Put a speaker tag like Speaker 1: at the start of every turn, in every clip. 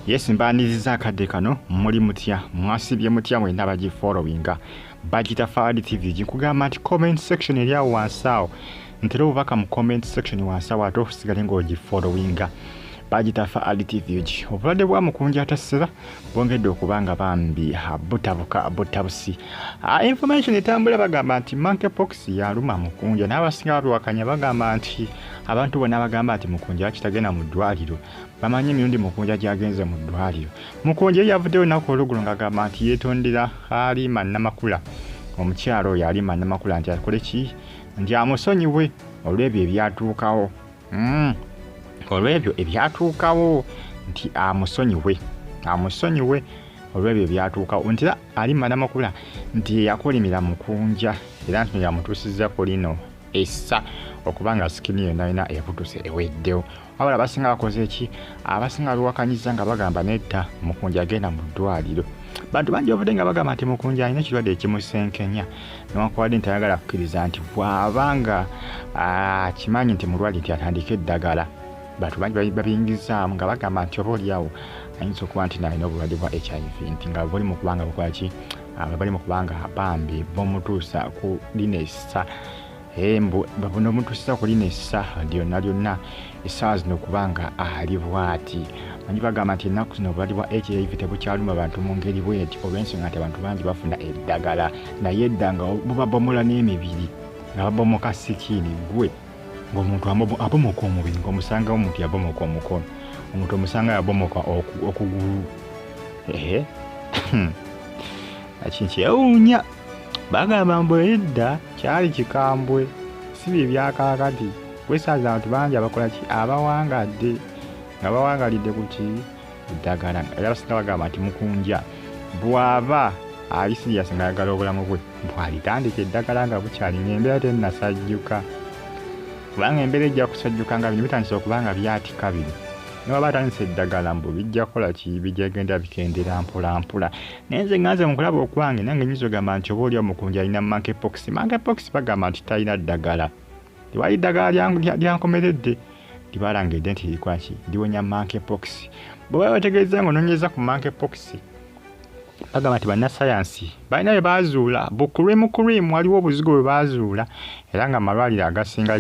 Speaker 1: Yes, mbaniriza akadde kano muli mutya mwasibye mutya mwena bagi followinga bagita Fadi TV jikugamba nti comment section eri awo wansi awo ntera obubaka mu comment section wansi awo ate osigale ng'ogi followinga bagita Fadi TV obulwadde bwa Mukunja Ataseera bwongedde okubanga Bambi butabuka butabusi information etambula bagamba nti monkeypox yaluma Mukunja n'abasinga babiwakanya bagamba nti abantu bonna bagamba nti Mukunja kitagenda mu ddwaliro bamanyi emirundi Mukunja gyagenze mu ddwaliro. Mukunja yavuddeyo ennaku olugulu ng'agamba nti yeetondera Halima Namakula omukyalo oyo Halima Namakula nti akole ki nti amusonyiwe olw'ebyo ebyatuukawo olw'ebyo ebyatuukawo nti amusonyiwe olw'ebyo ebyatuukawo nti Halima Namakula nti yakolimira Mukunja era nti yamutuusizza kulino essa okubanga sikini yonna yakutuse eweddewo. Abala basinga bakoze eki abasinga biwakanyiza nga bagamba netta Mukunja agenda mu ddwaliro. Bantu bangi bavudde nga bagamba nti Mukunja alina ekirwadde ekimusenkenya newankubadde nti ayagala kukkiriza nti bw'abanga kimanyi nti mulwadde nti atandika eddagala. Bantu bangi babiyingizaamu nga bagamba nti oba oliawo ayinza okuba nti nalina obulwadde bwa HIV nti nga buli mu kubanga bukolaki bali mu kubanga Bambi bomutuusa ku linessa babuno mutuusa ku linessa lyonna essaawa zino okubanga ali bw'ati. Manyi bagamba nti ennaku zino obulwadde bwa HIV tebukyaluma bantu mu ngeri bw'eti olw'ensonga nti abantu bangi bafuna eddagala naye edda nga bubabomola n'emibiri nga babomoka sikiini gwe ng'omuntu abomoka omubiri ng'omusanga omuntu yabomoka omukono omuntu omusanga yabomoka okugulu akinkyewuunya bagamba mbu edda kyali kikambwe si bye byakaakati wesaaza abantu bangi abakola ki abawangadde nga bawangalidde ku ki eddagala era basinga bagamba nti Mukunja bw'aba ali siriasi ng'ayagala obulamu bwe bw'alitandika eddagala nga bukyalina embeera tennasajjuka kubanga embeera ejja kusajjuka nga bino bitandise okubanga byatika bino n'oba atandise eddagala mbu bijja kukola ki bijagenda bikendera mpola mpola. Naye nze nganze mu kulaba okwange nange nyizo gamba nti oba oli Mukunja alina monkeypox bagamba nti talina ddagala tewali ddagala lyankomeredde libalangedde nti likwaki liwonya monkeypox. bwe bategeeza ng'onoonyeza ku monkeypox bagamba nti bannasayansi balina bye baazuula bukulimu waliwo obuzigo bwe baazuula era nga amalwaliro agasinga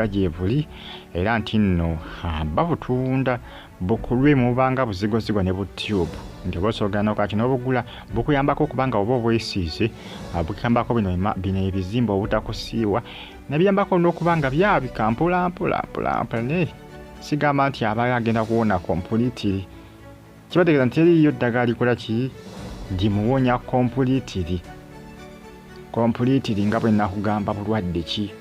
Speaker 1: gye buli era nti nno babutunda bukulimu bubanga buzigozigo ne butyubu nti bw'osoogana okati n'obugula bukuyambako okubanga oba obwesiize bukuyambako bino ebizimba obutakusiiwa nebiyambako n'okubanga byabika mpola naye sigamba nti abaali agenda kuwona kompulitiri kibategeeza nti eriyo ddagala likola ki limuwonya kompulitiri nga bwe nakugamba bulwadde ki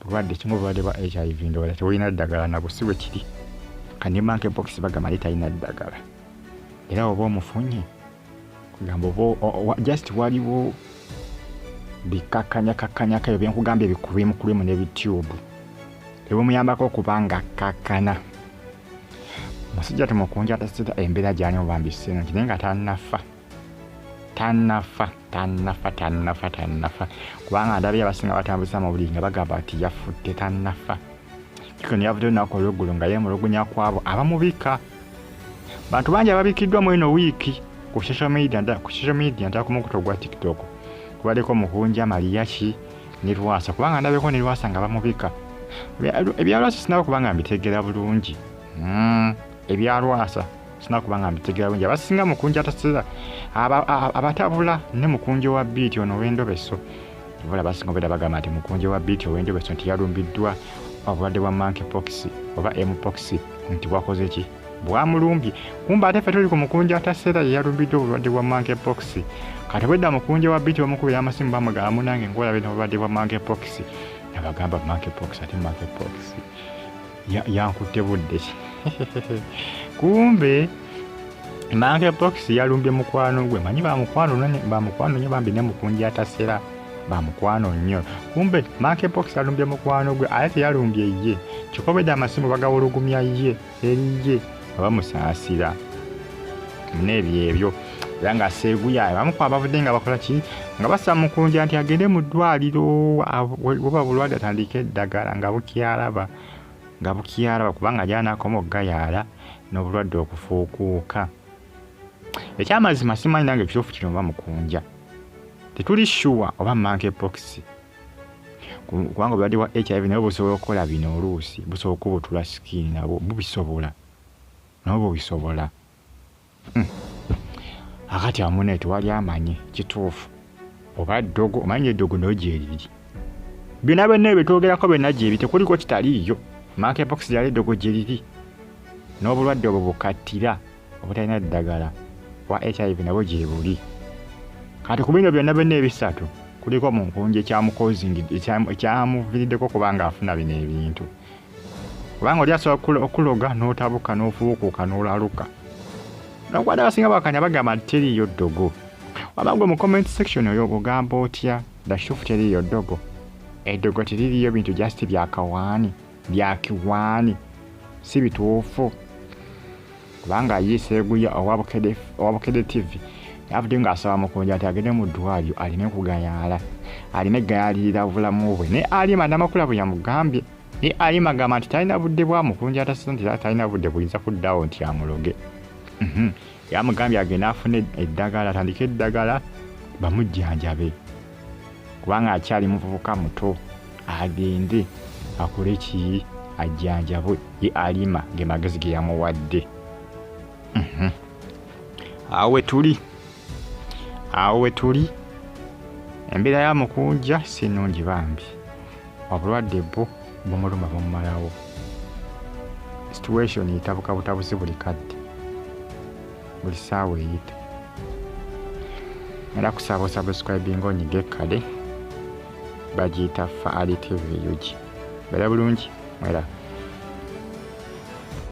Speaker 1: ng'obulwadde bwa HIV ndowooza tewulina ddagala nabusibwe kiri kandi monkeypox bagamba talina ddagala era oba omufunye kugamba oba just waliwo bikakanyakakanyakayo byenkugamba ebikulimu n'ebityubu ebimuyambako okubanga kakkana. Musajja Mukunja Ataseera embeera gy'alimu Bambi sino naye nga tannafa kubanga ndabye abasinga batambuza amawulire nga bagamba nti yafudde tannafa. Kikono yavuddeyo ennaku olw'eggulu nga yeemulugunya kwabo abamubika. Bantu bangi ababikiddwa mu eno wiiki ku social media ntaka ku mukutu gwa TikTok kubaddeko Mukunja Maliyaki ne Lwasa kubanga ndabyeko ne Lwasa nga bamubika. Ebyalwasa sinaba kubanga mbitegeera bulungi ebyalwasa sinaba kubanga mbitegeera bulungi abasinga Mukunja Ataseera abatabula ne Mukunja wa Biiti ono w'endobeso bola basinga obera bagamba nti Mukunja wa Biiti ow'endobeso nti yalumbiddwa obulwadde bwa monkeypox oba mpox nti bwakoze ki bwamulumbye kumba ate ffe tuli ku Mukunja Ataseera yalumbiddwa obulwadde bwa monkeypox kati bwedda Mukunja wa Biiti omukubira amasimu bamugamba munange ngolabe n'obulwadde bwa monkeypox abagamba monkeypox ate monkeypox yankutte budde kumbe monkeypox yalumbye mukwano gwe manyi bamukwano nnyo Bambi ne Mukunja Ataseera bamukwano nnyo kumbe monkeypox yalumbye mukwano gwe ate yalumbye ye kikobedde amasimu bagawulugumya ye eri ye abamusaasira n'ebyebyo era nga seeguya bamukuba bavudde nga bakola ki nga basa Mukunja nti agende mu ddwaliro oba bulwadde atandika eddagala nga bukyalaba nga bukyala kubanga jyanakoma okugayaala n'obulwadde okufuukuuka. Ekyamazima simanyi nange ekituufu kino oba Mukunja. Tetuli sure oba monkeypox. Kubanga obulwadde bwa HIV nabwo busobola okukola bino oluusi, busobola okubutula skin nabwo bubisobola. Nabwo bubisobola. Akati amune tewali amanyi kituufu. Oba ddogo, omanyi eddogo nayo gyeriri. Byonna byonna byetwogerako byonna gyebiri tekuliko kitaliiyo. Monkeypox yali eddogo gyeriri. N'obulwadde obwo bukattira obutalina ddagala bwa HIV nabwo gyebuli. Kati ku bino byonna byonna ebisatu kuliko Mukunja ekyamuviiriddeko kubanga afuna bino ebintu. Kubanga oli asobola okuloga n'otabuka n'ofuukuuka n'olaluka. N'okwata abasinga bakanya bagamba nti teriiyo ddogo. Waba gwe mu comment section oyo ogamba otya dashufu teriiyo ddogo. Eddogo teririiyo bintu just byakawaani, byakiwaani, si bituufu. Kubanga yiseeguya owabukedde TV yavudde ng'asaba Mukunja nti agende mu ddwaliro aleme kugayaala, aleme gayaalirira obulamu bwe. Ne Alima Namakula bwe yamugambye, ne Alima agamba nti talina budde bwa Mukunja atassa nti talina budde buyinza kuddawo nti amuloge. Yamugambye agende afune eddagala, atandike eddagala bamujjanjabe. Kubanga akyali muvubuka muto, agende akole ki ajjanjabwe ye Alima gemagezi ge yamuwadde. Awo we tuli embeera ya Mukunja si nnungi bambi. Obulwadde bwo bumuluma bumumalawo. Situation etabuka butabuzi buli kadde, buli ssaawa eyita. Era kusaba osubscribinga onyige ekkale bagiyita Faali TV yugi. Beera bulungi mwera.